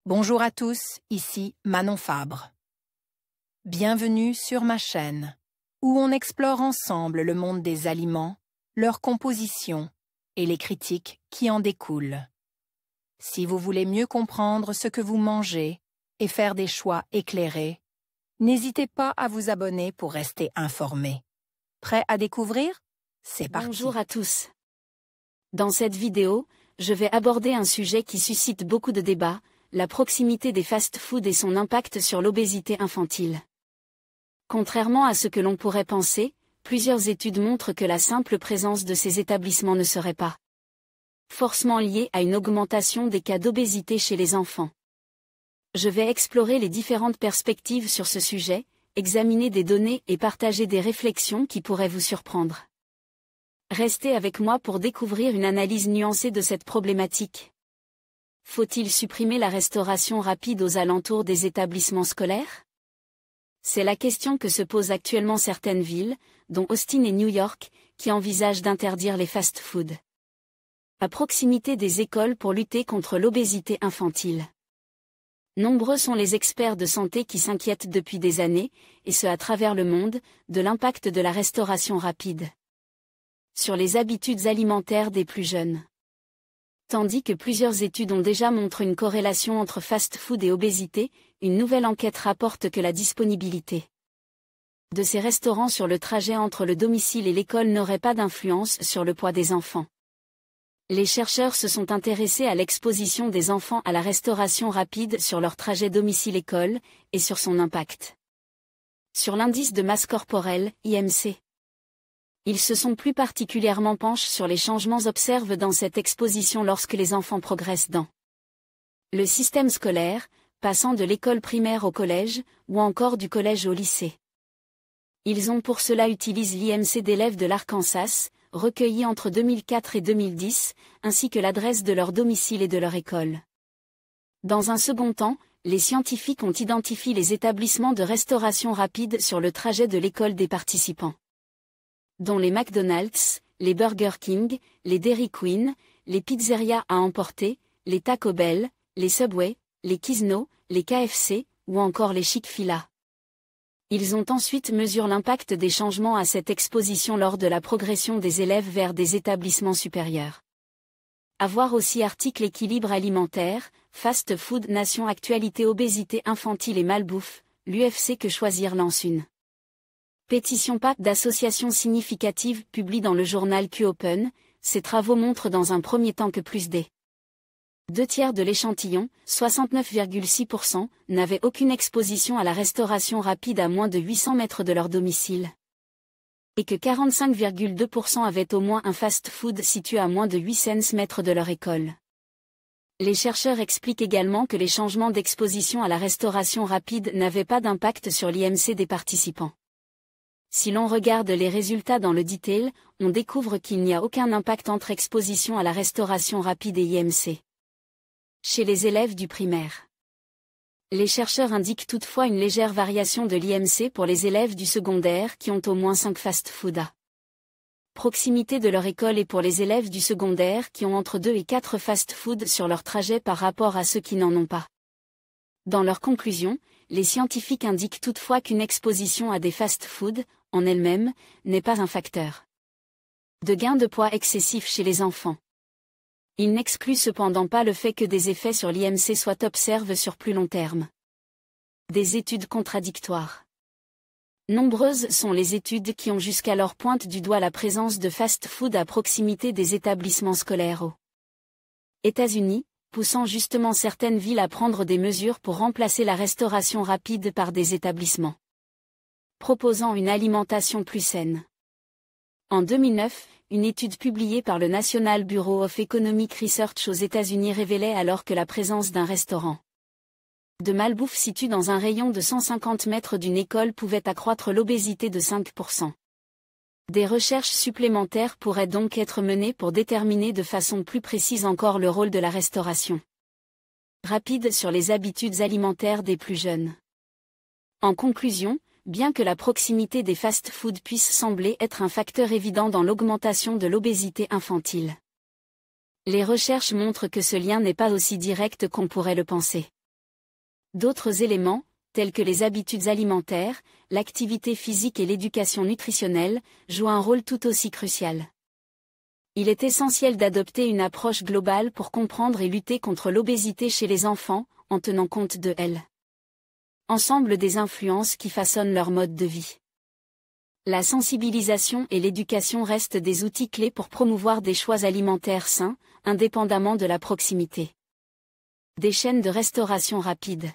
Bonjour à tous, ici Manon Fabre. Bienvenue sur ma chaîne, où on explore ensemble le monde des aliments, leur composition et les critiques qui en découlent. Si vous voulez mieux comprendre ce que vous mangez et faire des choix éclairés, n'hésitez pas à vous abonner pour rester informé. Prêt à découvrir? C'est parti. Bonjour à tous. Dans cette vidéo, je vais aborder un sujet qui suscite beaucoup de débats, la proximité des fast-foods et son impact sur l'obésité infantile. Contrairement à ce que l'on pourrait penser, plusieurs études montrent que la simple présence de ces établissements ne serait pas forcément liée à une augmentation des cas d'obésité chez les enfants. Je vais explorer les différentes perspectives sur ce sujet, examiner des données et partager des réflexions qui pourraient vous surprendre. Restez avec moi pour découvrir une analyse nuancée de cette problématique. Faut-il supprimer la restauration rapide aux alentours des établissements scolaires? C'est la question que se posent actuellement certaines villes, dont Austin et New York, qui envisagent d'interdire les fast-foods à proximité des écoles pour lutter contre l'obésité infantile. Nombreux sont les experts de santé qui s'inquiètent depuis des années, et ce à travers le monde, de l'impact de la restauration rapide sur les habitudes alimentaires des plus jeunes. Tandis que plusieurs études ont déjà montré une corrélation entre fast-food et obésité, une nouvelle enquête rapporte que la disponibilité de ces restaurants sur le trajet entre le domicile et l'école n'aurait pas d'influence sur le poids des enfants. Les chercheurs se sont intéressés à l'exposition des enfants à la restauration rapide sur leur trajet domicile-école, et sur son impact sur l'indice de masse corporelle, IMC. Ils se sont plus particulièrement penchés sur les changements observés dans cette exposition lorsque les enfants progressent dans le système scolaire, passant de l'école primaire au collège, ou encore du collège au lycée. Ils ont pour cela utilisé l'IMC d'élèves de l'Arkansas, recueilli entre 2004 et 2010, ainsi que l'adresse de leur domicile et de leur école. Dans un second temps, les scientifiques ont identifié les établissements de restauration rapide sur le trajet de l'école des participants, dont les McDonald's, les Burger King, les Dairy Queen, les pizzerias à emporter, les Taco Bell, les Subway, les Quiznos, les KFC, ou encore les Chick-fil-A. Ils ont ensuite mesuré l'impact des changements à cette exposition lors de la progression des élèves vers des établissements supérieurs. À voir aussi article équilibre alimentaire, fast food nation actualité obésité infantile et malbouffe, l'UFC que choisir lance une pétition PAP d'associations significatives publiée dans le journal Q-Open. Ces travaux montrent dans un premier temps que plus des 2/3 de l'échantillon, 69,6%, n'avaient aucune exposition à la restauration rapide à moins de 800 mètres de leur domicile, et que 45,2% avaient au moins un fast-food situé à moins de 800 mètres de leur école. Les chercheurs expliquent également que les changements d'exposition à la restauration rapide n'avaient pas d'impact sur l'IMC des participants. Si l'on regarde les résultats dans le détail, on découvre qu'il n'y a aucun impact entre exposition à la restauration rapide et IMC chez les élèves du primaire. Les chercheurs indiquent toutefois une légère variation de l'IMC pour les élèves du secondaire qui ont au moins 5 fast-foods à proximité de leur école et pour les élèves du secondaire qui ont entre 2 et 4 fast-foods sur leur trajet par rapport à ceux qui n'en ont pas. Dans leur conclusion, les scientifiques indiquent toutefois qu'une exposition à des fast-foods, en elle-même, n'est pas un facteur de gain de poids excessif chez les enfants. Ils n'excluent cependant pas le fait que des effets sur l'IMC soient observés sur plus long terme. Des études contradictoires. Nombreuses sont les études qui ont jusqu'alors pointé du doigt la présence de fast-food à proximité des établissements scolaires aux États-Unis, poussant justement certaines villes à prendre des mesures pour remplacer la restauration rapide par des établissements proposant une alimentation plus saine. En 2009, une étude publiée par le National Bureau of Economic Research aux États-Unis révélait alors que la présence d'un restaurant de malbouffe situé dans un rayon de 150 mètres d'une école pouvait accroître l'obésité de 5%. Des recherches supplémentaires pourraient donc être menées pour déterminer de façon plus précise encore le rôle de la restauration rapide sur les habitudes alimentaires des plus jeunes. En conclusion, bien que la proximité des fast-foods puisse sembler être un facteur évident dans l'augmentation de l'obésité infantile, les recherches montrent que ce lien n'est pas aussi direct qu'on pourrait le penser. D'autres éléments, tels que les habitudes alimentaires, l'activité physique et l'éducation nutritionnelle, jouent un rôle tout aussi crucial. Il est essentiel d'adopter une approche globale pour comprendre et lutter contre l'obésité chez les enfants, en tenant compte de ensemble des influences qui façonnent leur mode de vie. La sensibilisation et l'éducation restent des outils clés pour promouvoir des choix alimentaires sains, indépendamment de la proximité des chaînes de restauration rapide.